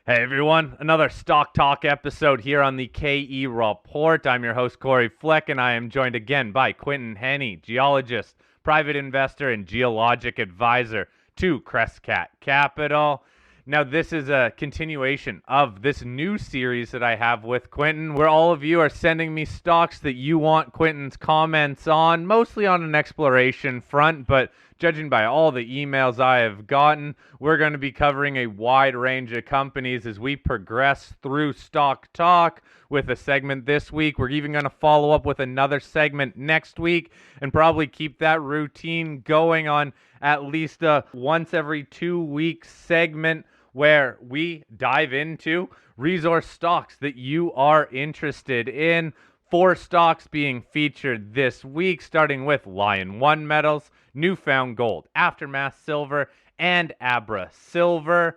Hey everyone, another Stock Talk episode here on the KE Report. I'm your host Corey Fleck, and I am joined again by Quinton Hennigh, geologist, private investor, and geologic advisor to Crescat Capital. Now, this is a continuation of this new series that I have with Quinton, where all of you are sending me stocks that you want Quinton's comments on, mostly on an exploration front, but judging by all the emails I have gotten, we're going to be covering a wide range of companies as we progress through Stock Talk with a segment this week. We're even going to follow up with another segment next week and probably keep that routine going on at least a once every 2 weeks segment where we dive into resource stocks that you are interested in. 4 stocks being featured this week, starting with Lion One Metals, Newfound Gold, Aftermath Silver, and Abrasilver.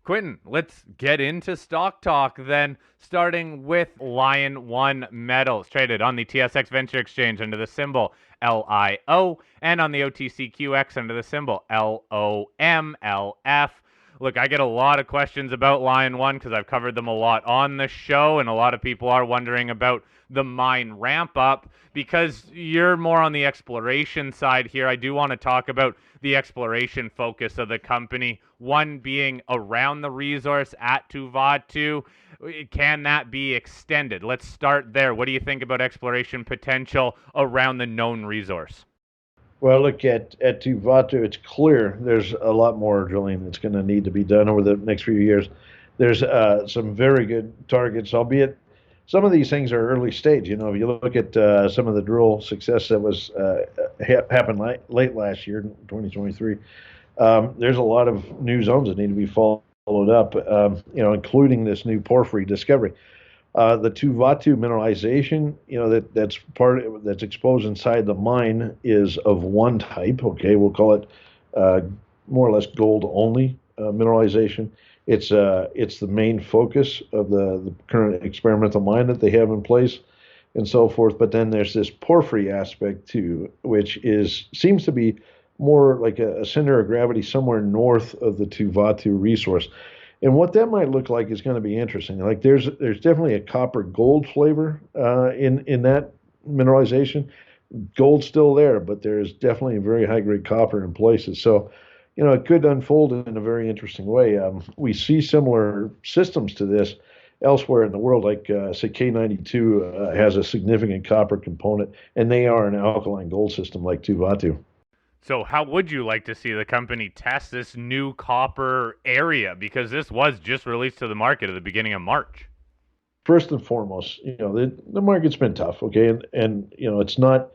Quinton, let's get into Stock Talk then, starting with Lion One Metals, traded on the TSX Venture Exchange under the symbol LIO and on the OTCQX under the symbol LOMLF. Look, I get a lot of questions about Lion One because I've covered them a lot on the show, and a lot of people are wondering about the mine ramp up. Because you're more on the exploration side here, I do want to talk about the exploration focus of the company. One being around the resource at Tuvatu. Can that be extended? Let's start there. What do you think about exploration potential around the known resource? Well, look at Tuvatu. It's clear there's a lot more drilling that's going to need to be done over the next few years. There's some very good targets, albeit some of these things are early stage. You know, if you look at some of the drill success that was happened late last year, 2023, there's a lot of new zones that need to be followed up. Including this new porphyry discovery. The Tuvatu mineralization, that's exposed inside the mine is of one type. Okay, we'll call it more or less gold only mineralization. It's the main focus of the current experimental mine that they have in place, and so forth. But then there's this porphyry aspect too, which seems to be more like a center of gravity somewhere north of the Tuvatu resource. And what that might look like is going to be interesting. Like there's definitely a copper gold flavor in that mineralization. Gold's still there, but there's definitely a very high grade copper in places. So, it could unfold in a very interesting way. We see similar systems to this elsewhere in the world, like say K92 has a significant copper component, and they are an alkaline gold system like Tuvatu. So how would you like to see the company test this new copper area? Because this was just released to the market at the beginning of March. First and foremost, the market's been tough, okay, and it's not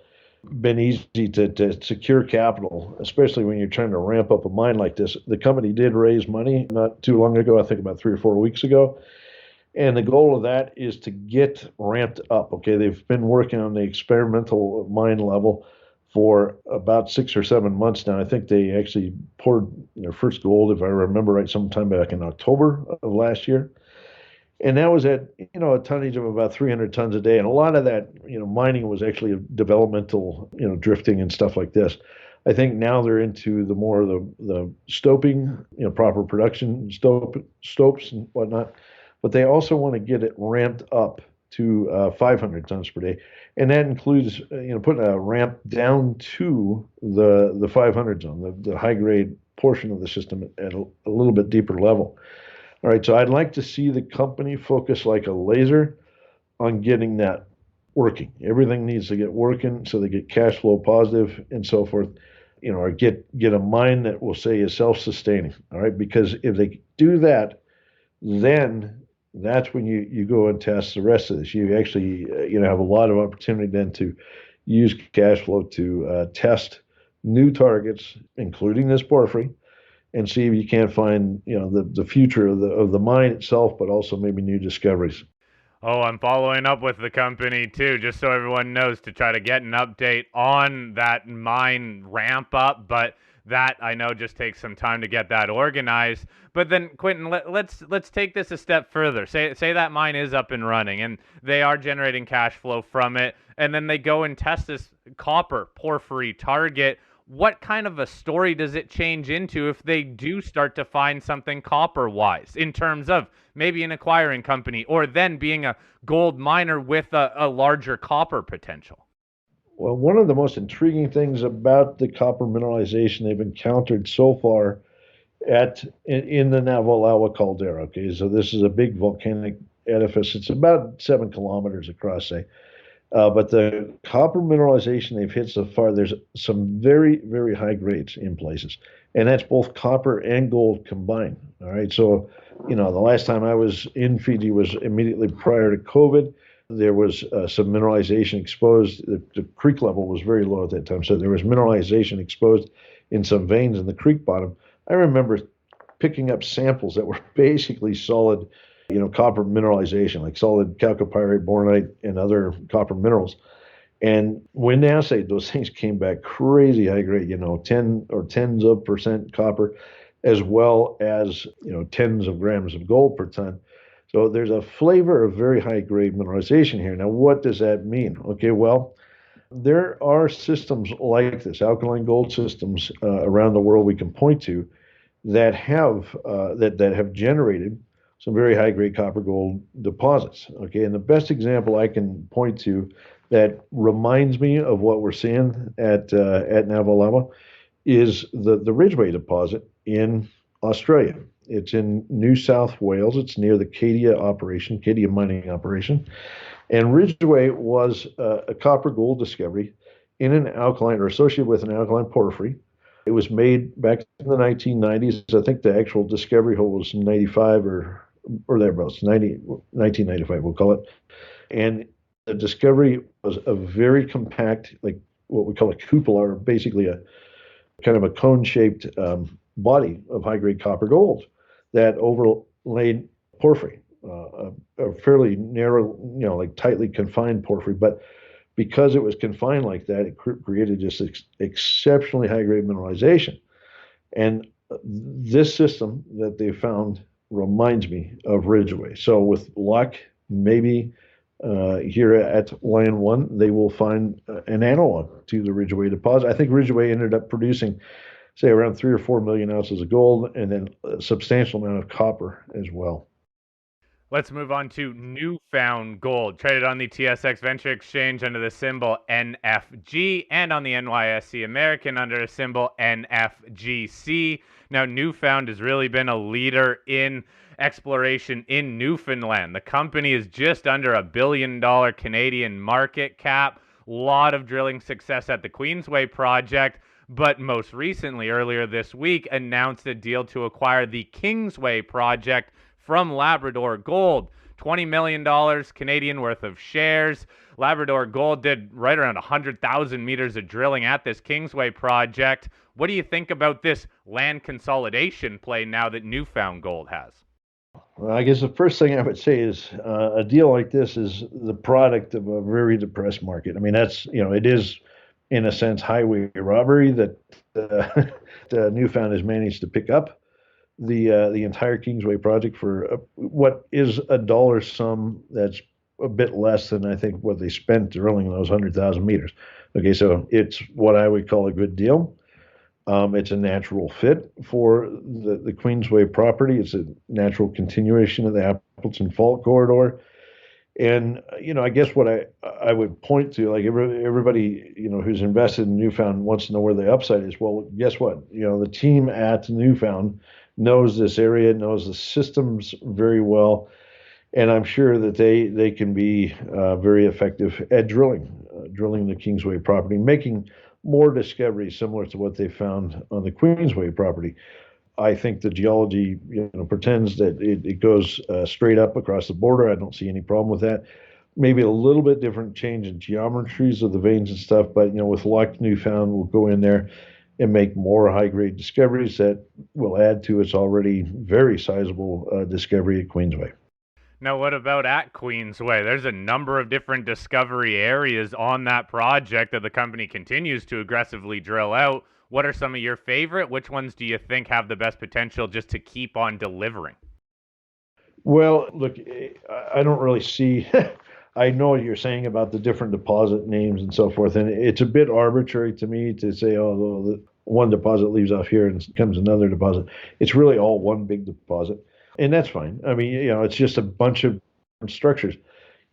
been easy to secure capital, especially when you're trying to ramp up a mine like this. The company did raise money not too long ago, I think about 3 or 4 weeks ago, and the goal of that is to get ramped up. Okay, they've been working on the experimental mine level for about 6 or 7 months now. I think they actually poured their first gold, if I remember right, sometime back in October of last year. And that was at, a tonnage of about 300 tons a day. And a lot of that, mining was actually developmental, drifting and stuff like this. I think now they're into the more of the stoping, proper production stopes and whatnot. But they also want to get it ramped up to 500 tons per day, and that includes putting a ramp down to the 500 zone, the high grade portion of the system at a little bit deeper level. All right, so I'd like to see the company focus like a laser on getting that working. Everything needs to get working so they get cash flow positive and so forth. Or get a mine that will say is self-sustaining. All right, because if they do that, then that's when you go and test the rest of this. You actually have a lot of opportunity then to use cash flow to test new targets, including this porphyry, and see if you can't find the future of the mine itself, but also maybe new discoveries. Oh, I'm following up with the company too, just so everyone knows, to try to get an update on that mine ramp up. But that I know just takes some time to get that organized. But then, Quinton, let's take this a step further. Say that mine is up and running, and they are generating cash flow from it, and then they go and test this copper porphyry target. what kind of a story does it change into if they do start to find something copper-wise in terms of maybe an acquiring company or then being a gold miner with a larger copper potential? Well, one of the most intriguing things about the copper mineralization they've encountered so far in the Navalawa caldera. Okay, so this is a big volcanic edifice. It's about 7 kilometers across, say. But the copper mineralization they've hit so far, there's some very, very high grades in places. And that's both copper and gold combined. All right. So, the last time I was in Fiji was immediately prior to COVID. There was some mineralization exposed. The creek level was very low at that time. So there was mineralization exposed in some veins in the creek bottom. I remember picking up samples that were basically solid copper mineralization, like solid chalcopyrite, bornite, and other copper minerals. And when assayed, those things came back crazy high grade, 10 or tens of percent copper, as well as, tens of grams of gold per ton. So there's a flavor of very high grade mineralization here. Now, what does that mean? Okay, well, there are systems like this, alkaline gold systems around the world we can point to that have generated some very high grade copper gold deposits. Okay, and the best example I can point to that reminds me of what we're seeing at Navalawa is the Ridgeway deposit in Australia. It's in New South Wales. It's near the Cadia mining operation. And Ridgeway was a copper gold discovery in an alkaline or associated with an alkaline porphyry. It was made back in the 1990s. I think the actual discovery hole was 95 or thereabouts, 1995, we'll call it. And the discovery was a very compact, like what we call a cupola, or basically a kind of a cone-shaped body of high-grade copper gold that overlaid porphyry, a fairly narrow, like tightly confined porphyry. But because it was confined like that, it created just exceptionally high-grade mineralization. And this system that they found reminds me of Ridgeway. So with luck, maybe here at Lion One, they will find an analog to the Ridgeway deposit. I think Ridgeway ended up producing, say, around 3 or 4 million ounces of gold and then a substantial amount of copper as well. Let's move on to Newfound Gold, traded on the TSX Venture Exchange under the symbol NFG and on the NYSE American under a symbol NFGC. Now, Newfound has really been a leader in exploration in Newfoundland. The company is just under $1 billion Canadian market cap. A lot of drilling success at the Queensway Project, but most recently, earlier this week, announced a deal to acquire the Kingsway Project from Labrador Gold. $20 million Canadian worth of shares. Labrador Gold did right around 100,000 meters of drilling at this Kingsway Project. What do you think about this land consolidation play now that Newfound Gold has? Well, I guess the first thing I would say is a deal like this is the product of a very depressed market. I mean, it is, in a sense, highway robbery that Newfound has managed to pick up the entire Kingsway project for what is a dollar sum that's a bit less than I think what they spent drilling those 100,000 meters. Okay, so it's what I would call a good deal. It's a natural fit for the Queensway property. It's a natural continuation of the Appleton Fault corridor. And I guess what I would point to, like everybody who's invested in Newfound wants to know where the upside is. Well, guess what? The team at Newfound knows this area, knows the systems very well, and I'm sure that they can be very effective at drilling the Kingsway property, making more discoveries similar to what they found on the Queensway property. I think the geology pretends that it goes straight up across the border. I don't see any problem with that. Maybe a little bit different change in geometries of the veins and stuff, but with luck, Newfound will go in there and make more high-grade discoveries that will add to its already very sizable discovery at Queensway. Now, what about at Queensway? There's a number of different discovery areas on that project that the company continues to aggressively drill out. What are some of your favorite? Which ones do you think have the best potential just to keep on delivering? Well, look, I don't really see I know what you're saying about the different deposit names and so forth, and it's a bit arbitrary to me to say, oh, well, the one deposit leaves off here and comes another deposit. It's really all one big deposit, and that's fine. I mean, it's just a bunch of structures.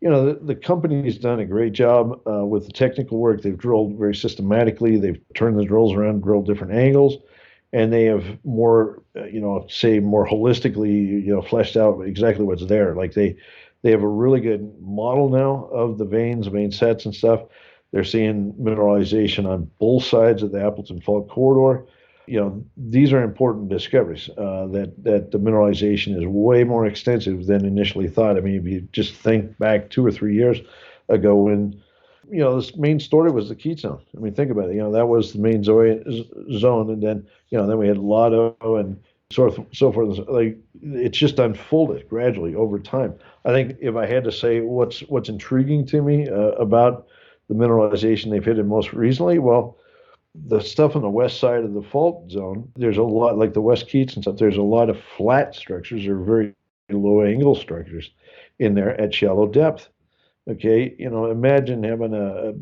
The company's done a great job with the technical work. They've drilled very systematically. They've turned the drills around, drilled different angles, and they have more, say more holistically, fleshed out exactly what's there. Like they have a really good model now of the vein sets and stuff. They're seeing mineralization on both sides of the Appleton Fault corridor. These are important discoveries. That the mineralization is way more extensive than initially thought. I mean, if you just think back 2 or 3 years ago when this main story was the Keat zone. I mean, think about it. That was the main zone, and then we had Lotto and so forth. Like it's just unfolded gradually over time. I think if I had to say what's intriguing to me about the mineralization they've hit in most recently, well, the stuff on the west side of the fault zone, there's a lot like the West Keats and stuff. There's a lot of flat structures or very low angle structures in there at shallow depth. Okay, imagine having a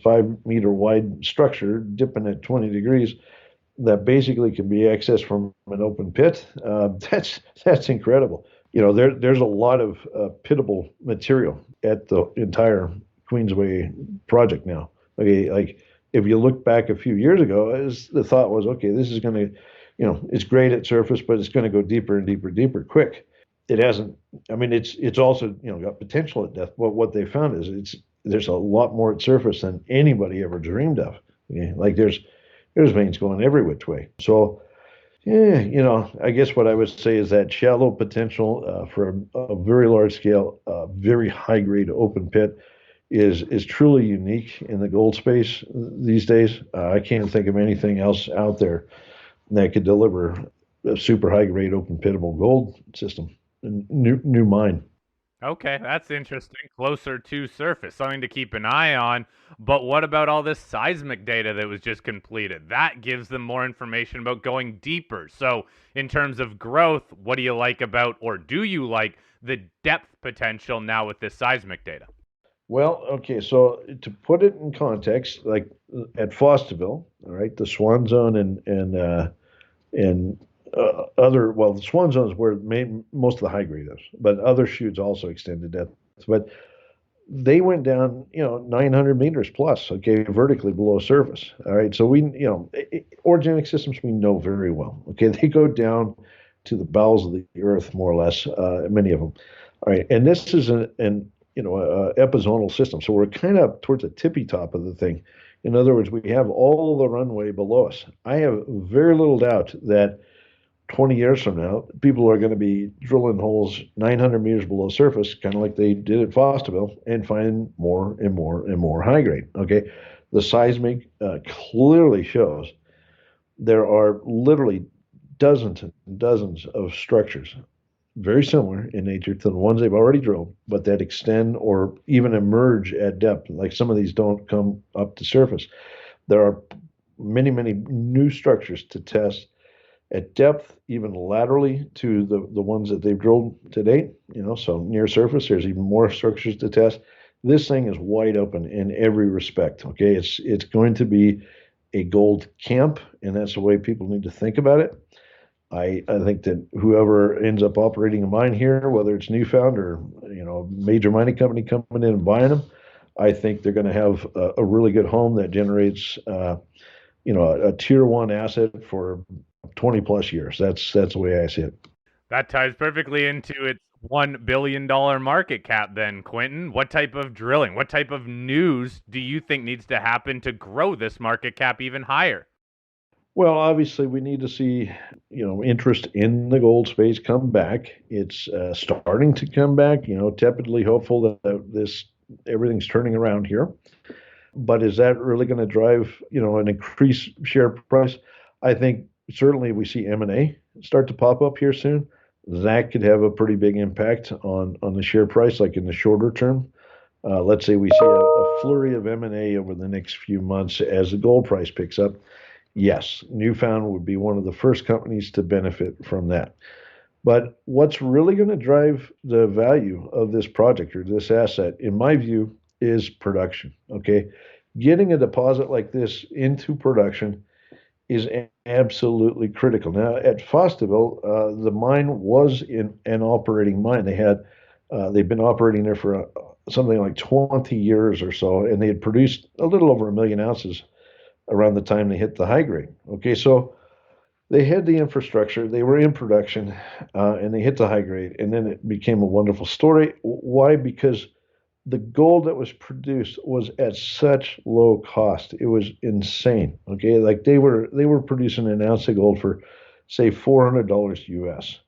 5 meter wide structure dipping at 20 degrees that basically can be accessed from an open pit. That's incredible. There's a lot of pittable material at the entire Queensway project now. Okay, like if you look back a few years ago, the thought was, okay, this is going to, it's great at surface, but it's going to go deeper and deeper, deeper, quick. It hasn't. I mean, it's also got potential at depth. But what they found is there's a lot more at surface than anybody ever dreamed of. Okay? Like there's veins going every which way. So yeah, I guess what I would say is that shallow potential for a very large scale, very high grade open pit is truly unique in the gold space these days. I can't think of anything else out there that could deliver a super high grade open pitable gold system. New mine. Okay, that's interesting. Closer to surface, something to keep an eye on. But what about all this seismic data that was just completed? That gives them more information about going deeper. So, in terms of growth, what do you like about, or do you like, the depth potential now with this seismic data? Well, okay, so to put it in context, like at Fosterville, all right, the Swan Zone and other, well, the Swan Zone is where most of the high grade is, but other shoots also extend to depth. But they went down, 900 meters plus, okay, vertically below surface. All right, so orogenic systems we know very well. Okay, they go down to the bowels of the earth, more or less, many of them. All right, and this is a epizonal system, so we're kind of towards the tippy top of the thing. In other words, we have all the runway below us. I have very little doubt that 20 years from now, people are going to be drilling holes 900 meters below surface, kind of like they did at Fosterville, and finding more and more and more high grade. Okay, the seismic clearly shows there are literally dozens and dozens of structures very similar in nature to the ones they've already drilled, but that extend or even emerge at depth. Like some of these don't come up to surface. There are many, many new structures to test at depth, even laterally to the ones that they've drilled to date. So near surface, there's even more structures to test. This thing is wide open in every respect. Okay, it's going to be a gold camp, and that's the way people need to think about it. I think that whoever ends up operating a mine here, whether it's Newfound or a major mining company coming in and buying them, I think they're going to have a really good home that generates a tier one asset for 20 plus years. That's the way I see it. That ties perfectly into its $1 billion market cap then, Quinton. What type of drilling, what type of news do you think needs to happen to grow this market cap even higher? Well, obviously, we need to see, interest in the gold space come back. It's starting to come back. Tepidly hopeful that everything's turning around here. But is that really going to drive, an increased share price? I think certainly we see M&A start to pop up here soon. That could have a pretty big impact on the share price, like in the shorter term. Let's say we see a flurry of M&A over the next few months as the gold price picks up. Yes, Newfound would be one of the first companies to benefit from that. But what's really going to drive the value of this project or this asset, in my view, is production. Okay. Getting a deposit like this into production is absolutely critical. Now, at Fosterville, the mine was in an operating mine. They've been operating there for something like 20 years or so, and they had produced a little over 1 million ounces around the time they hit the high grade. Okay, so they had the infrastructure, they were in production, and they hit the high grade, and then it became a wonderful story. Why? Because the gold that was produced was at such low cost. It was insane. Okay, like they were producing an ounce of gold for, say, $400 US.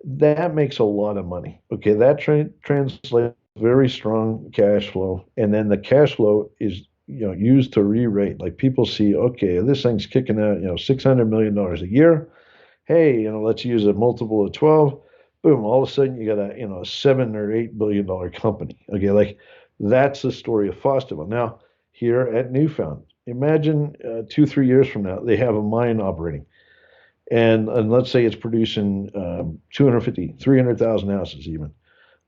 That makes a lot of money. Okay, that translates very strong cash flow, and then the cash flow is used to re-rate. Like people see, okay, this thing's kicking out $600 million a year. Hey, let's use a multiple of 12. Boom, all of a sudden you got a $7 or $8 billion company. Okay, like that's the story of Fosterville. Now, here at Newfoundland, imagine 2, 3 years from now, they have a mine operating. And let's say it's producing 250, 300,000 ounces even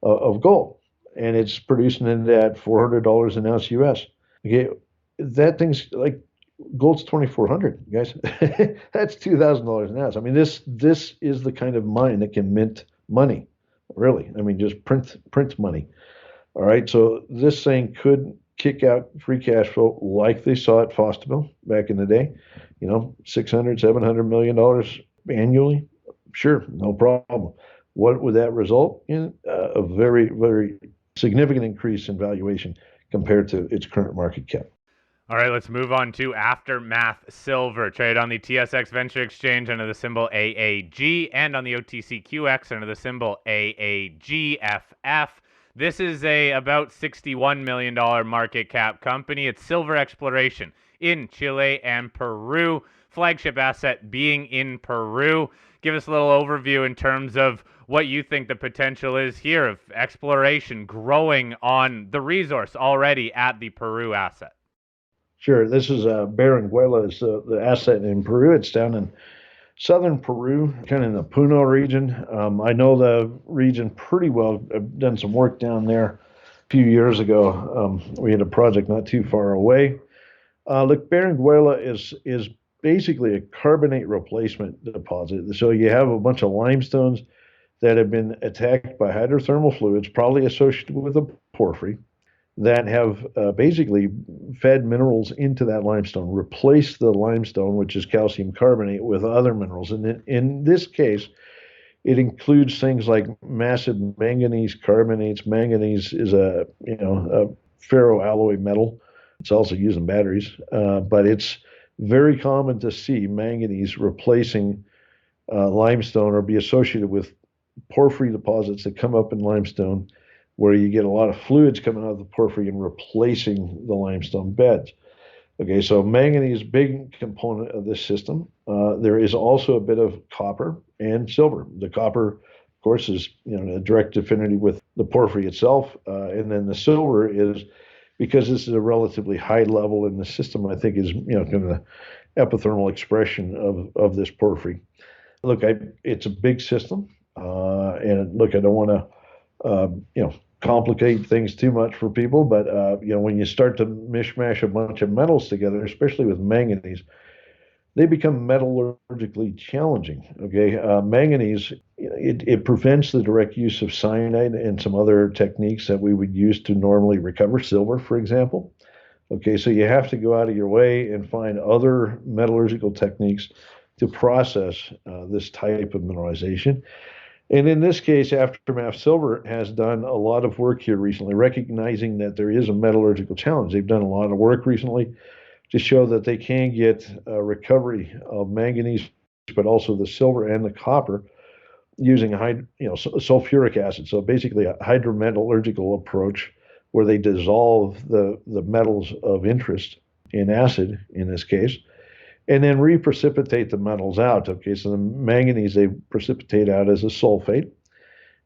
of gold. And it's producing it at $400 an ounce US. Okay, that thing's like gold's 2,400, guys. That's $2,000 an ounce. I mean, this is the kind of mine that can mint money, really. I mean, just print money. All right, so this thing could kick out free cash flow like they saw at Fosterville back in the day. 600, $700 million annually. Sure, no problem. What would that result in? A very, very significant increase in valuation compared to its current market cap. All right, let's move on to Aftermath Silver, traded on the TSX Venture Exchange under the symbol AAG and on the OTCQX under the symbol AAGFF. This is a about $61 million market cap company. It's silver exploration in Chile and Peru. Flagship asset being in Peru. Give us a little overview in terms of what you think the potential is here of exploration growing on the resource already at the Peru asset. Sure. This is Berenguela is the asset in Peru. It's down in southern Peru, kind of in the Puno region. I know the region pretty well. I've done some work down there a few years ago. We had a project not too far away. Look, Berenguela is basically a carbonate replacement deposit. So you have a bunch of limestones that have been attacked by hydrothermal fluids, probably associated with a porphyry, that have basically fed minerals into that limestone, replaced the limestone, which is calcium carbonate, with other minerals. And in this case, it includes things like massive manganese carbonates. Manganese is a ferroalloy metal. It's also used in batteries, but it's very common to see manganese replacing limestone or be associated with porphyry deposits that come up in limestone, where you get a lot of fluids coming out of the porphyry and replacing the limestone beds. Okay, so manganese, big component of this system. There is also a bit of copper and silver. The copper, of course, is a direct affinity with the porphyry itself, and then the silver is, because this is a relatively high level in the system, I think is kind of the epithermal expression of this porphyry. Look, it's a big system, and look, I don't want to complicate things too much for people, but when you start to mishmash a bunch of metals together, especially with manganese, they become metallurgically challenging. Okay, manganese, it prevents the direct use of cyanide and some other techniques that we would use to normally recover silver, for example. Okay, so you have to go out of your way and find other metallurgical techniques to process this type of mineralization. And in this case, Aftermath Silver has done a lot of work here recently, recognizing that there is a metallurgical challenge. They've done a lot of work recently to show that they can get recovery of manganese, but also the silver and the copper using sulfuric acid. So basically a hydrometallurgical approach where they dissolve the metals of interest in acid, in this case, and then reprecipitate the metals out. Okay, so the manganese they precipitate out as a sulfate,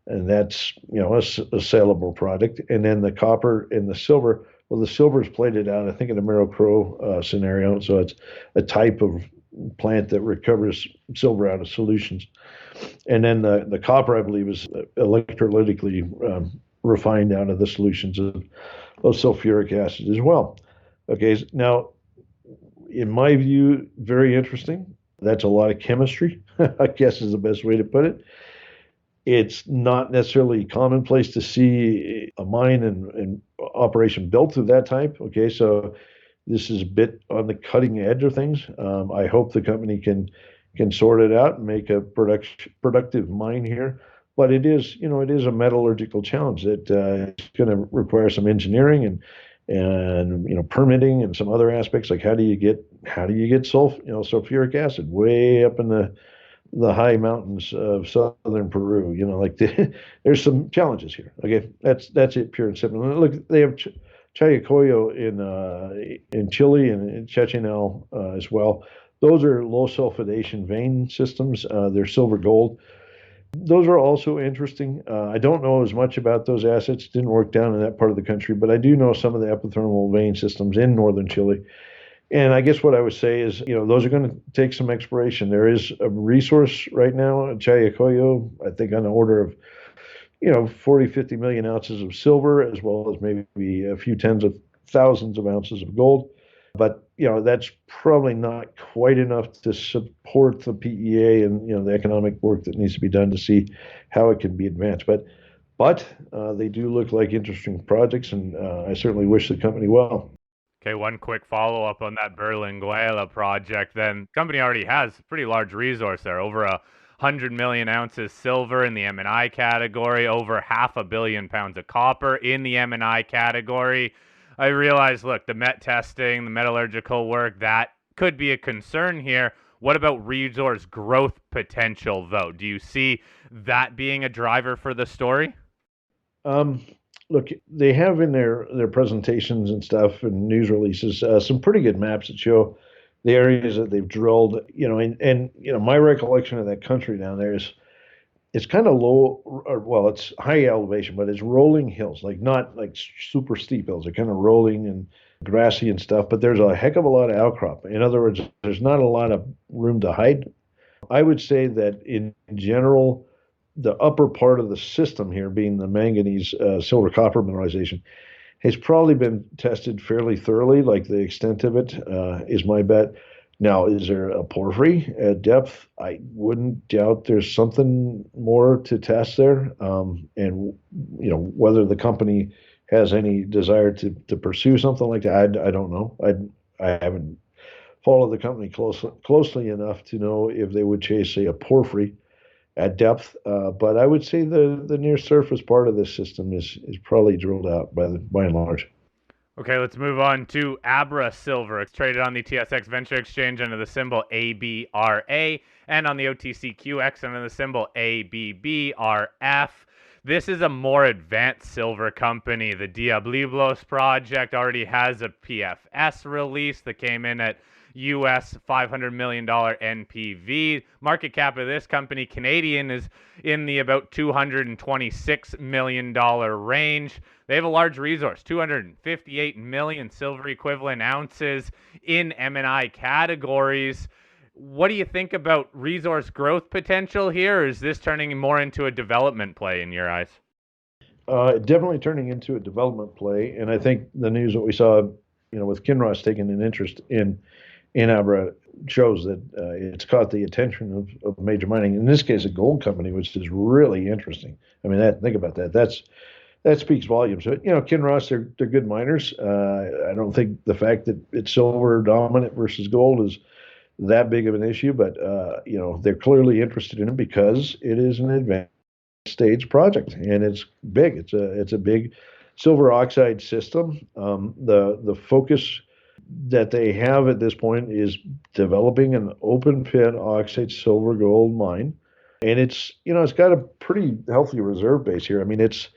and that's a saleable product. And then the copper and the silver, well, the silver is plated out, I think, in a Merrill-Crowe scenario. So it's a type of plant that recovers silver out of solutions. And then the copper, I believe, is electrolytically refined out of the solutions of sulfuric acid as well. Okay, now, in my view, very interesting. That's a lot of chemistry, I guess is the best way to put it. It's not necessarily commonplace to see a mine and operation built of that type. Okay, so this is a bit on the cutting edge of things. I hope the company can sort it out and make a productive mine here. But it is a metallurgical challenge that it's going to require some engineering and permitting and some other aspects like how do you get sulfuric acid way up in the high mountains of southern Peru. There's some challenges here. Okay, that's it, pure and simple. Look, they have Chayacoyo in Chile and in Chechenel as well. Those are low sulfidation vein systems. They're silver gold. Those are also interesting. I don't know as much about those assets. Didn't work down in that part of the country, but I do know some of the epithermal vein systems in northern Chile. And I guess what I would say is, those are going to take some exploration. There is a resource right now at Chayacoyo, I think on the order of, 40, 50 million ounces of silver, as well as maybe a few tens of thousands of ounces of gold. But, that's probably not quite enough to support the PEA and, the economic work that needs to be done to see how it can be advanced. But they do look like interesting projects, and I certainly wish the company well. Okay, one quick follow-up on that Berlinguela project. Then company already has a pretty large resource there, over 100 million ounces silver in the M&I category, over 500 million pounds of copper in the M&I category. I realize, look, the met testing, the metallurgical work, that could be a concern here. What about resource growth potential, though? Do you see that being a driver for the story? Look, they have in their presentations and stuff and news releases some pretty good maps that show the areas that they've drilled. And my recollection of that country down there is it's kind of low, or well, it's high elevation, but it's rolling hills, like not like super steep hills. They're kind of rolling and grassy and stuff. But there's a heck of a lot of outcrop. In other words, there's not a lot of room to hide. I would say that in general, the upper part of the system here, being the manganese silver copper mineralization, has probably been tested fairly thoroughly. Like the extent of it is my bet. Now, is there a porphyry at depth? I wouldn't doubt there's something more to test there. And whether the company has any desire to pursue something like that, I don't know. I haven't followed the company closely enough to know if they would chase, say, a porphyry at depth. But I would say the near surface part of this system is probably drilled out by and large. Okay, let's move on to Abrasilver. It's traded on the TSX Venture Exchange under the symbol ABRA and on the OTCQX under the symbol ABBRF. This is a more advanced silver company. The Diablillos project already has a PFS release that came in at US $500 million NPV. Market cap of this company, Canadian, is in the about $226 million range. They have a large resource, 258 million silver equivalent ounces in M&I categories. What do you think about resource growth potential here? Or is this turning more into a development play in your eyes? Definitely turning into a development play. And I think the news that we saw, with Kinross taking an interest in Abra shows that it's caught the attention of major mining. In this case, a gold company, which is really interesting. I mean, think about that. That speaks volumes. So, Kinross, they're good miners. I don't think the fact that it's silver dominant versus gold is that big of an issue, but they're clearly interested in it because it is an advanced stage project and it's big. It's a big silver oxide system. The focus that they have at this point is developing an open pit oxide silver gold mine, and it's got a pretty healthy reserve base here. I mean, it's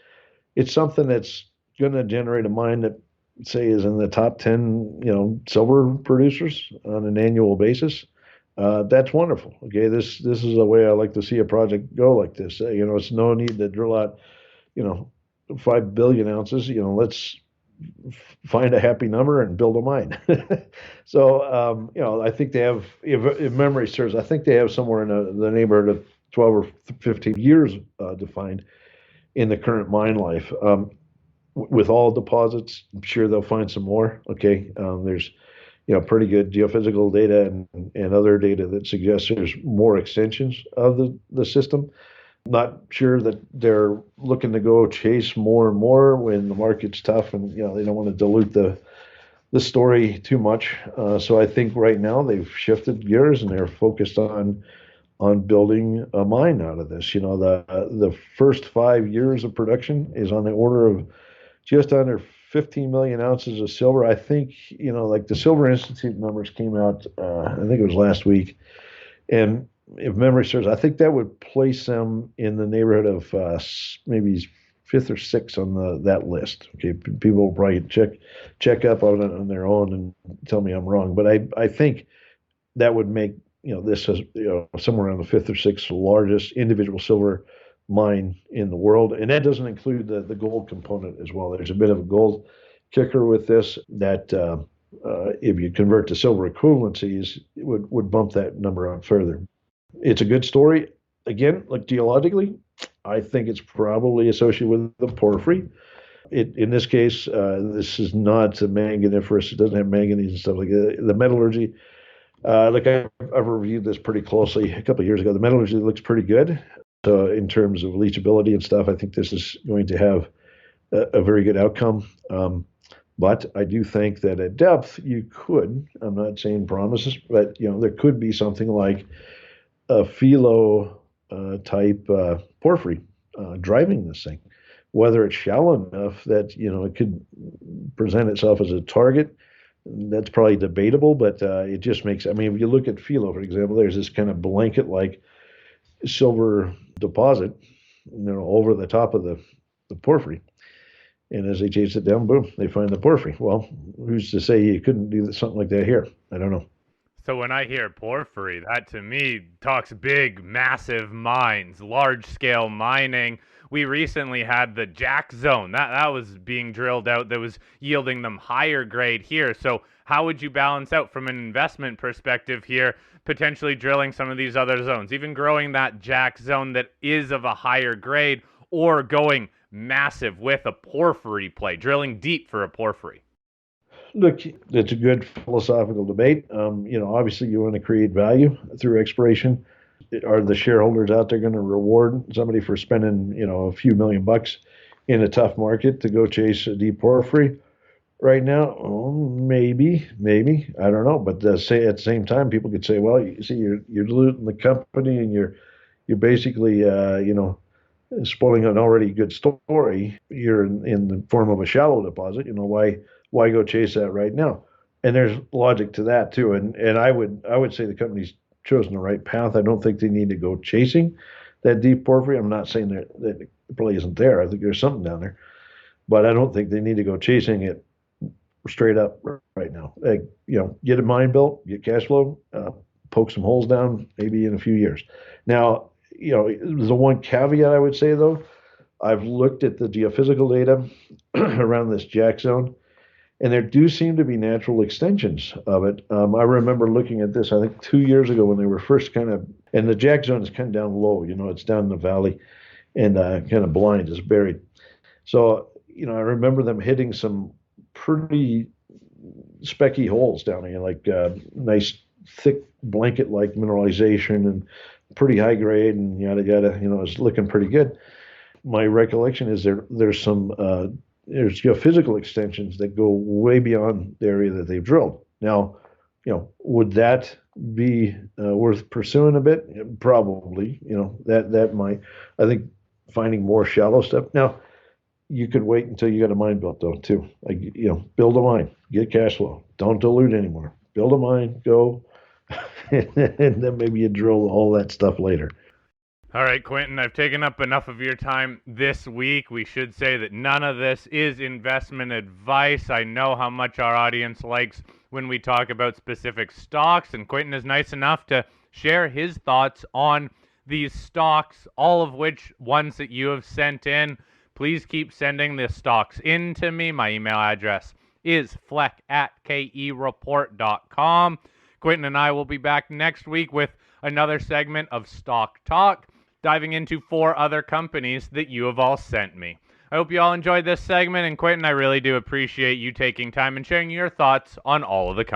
something that's going to generate a mine that, say, is in the top 10 silver producers on an annual basis. That's wonderful. Okay, this is the way I like to see a project go like this. It's no need to drill out 5 billion ounces. Let's find a happy number and build a mine. So I think they have, if memory serves, I think they have somewhere in the neighborhood of 12 or 15 years defined in the current mine life. With all deposits, I'm sure they'll find some more. Okay, there's pretty good geophysical data and other data that suggests there's more extensions of the system. Not sure that they're looking to go chase more and more when the market's tough, and they don't want to dilute the story too much. So I think right now they've shifted gears and they're focused on building a mine out of this. The first 5 years of production is on the order of just under 15 million ounces of silver. I think, like the Silver Institute numbers came out, I think it was last week. And if memory serves, I think that would place them in the neighborhood of maybe fifth or sixth on that list. Okay, people will probably check up on it on their own and tell me I'm wrong. But I think that would make, this is, somewhere around the fifth or sixth largest individual silver mine in the world, and that doesn't include the gold component as well. There's a bit of a gold kicker with this that if you convert to silver equivalencies, it would bump that number up further. It's a good story. Again, like geologically, I think it's probably associated with the porphyry. In this case, this is not a manganiferous. It doesn't have manganese and stuff like that. The metallurgy, I've reviewed this pretty closely a couple of years ago. The metallurgy looks pretty good. So in terms of leachability and stuff, I think this is going to have a very good outcome. But I do think that at depth, you could, I'm not saying promises, but there could be something like a phyllo type porphyry driving this thing. Whether it's shallow enough that it could present itself as a target, that's probably debatable. But it just makes. I mean, if you look at phyllo, for example, there's this kind of blanket-like silver deposit, over the top of the porphyry. And as they chase it down, boom, they find the porphyry. Well, who's to say you couldn't do something like that here? I don't know. So when I hear porphyry, that to me talks big, massive mines, large-scale mining. We recently had the Jack Zone. That was being drilled out that was yielding them higher grade here. So how would you balance out from an investment perspective here, potentially drilling some of these other zones, even growing that Jack Zone that is of a higher grade, or going massive with a porphyry play, drilling deep for a porphyry? Look, it's a good philosophical debate. Obviously you want to create value through exploration. Are the shareholders out there going to reward somebody for spending, a few $1,000,000 in a tough market to go chase a deep porphyry? Right now, maybe, I don't know. But at the same time, people could say, well, you see, you're diluting the company, and you're basically, spoiling an already good story. You're in the form of a shallow deposit. Why go chase that right now? And there's logic to that too. And I would say the company's chosen the right path. I don't think they need to go chasing that deep porphyry. I'm not saying that it probably isn't there. I think there's something down there, but I don't think they need to go chasing it straight up right now. Get a mine built, get cash flow, poke some holes down, maybe in a few years. Now, the one caveat I would say though, I've looked at the geophysical data around this Jack Zone, and there do seem to be natural extensions of it. I remember looking at this, I think 2 years ago when they were first and the Jack Zone is kind of down low, it's down in the valley and kind of blind, it's buried. So, I remember them hitting some pretty specky holes down here, like nice thick blanket-like mineralization and pretty high grade and yada yada. It's looking pretty good. My recollection is there's geophysical extensions that go way beyond the area that they've drilled. Now, would that be worth pursuing a bit? Probably. That might. I think finding more shallow stuff. Now, you could wait until you got a mine built though too. Like build a mine, get cash flow, don't dilute anymore. Build a mine, go, and then maybe you drill all that stuff later. All right, Quinton, I've taken up enough of your time this week. We should say that none of this is investment advice. I know how much our audience likes when we talk about specific stocks, and Quinton is nice enough to share his thoughts on these stocks, all of which ones that you have sent in. Please keep sending the stocks in to me. My email address is fleck@kereport.com. Quinton and I will be back next week with another segment of Stock Talk. diving into 4 other companies that you have all sent me. I hope you all enjoyed this segment, and Quinton, I really do appreciate you taking time and sharing your thoughts on all of the companies.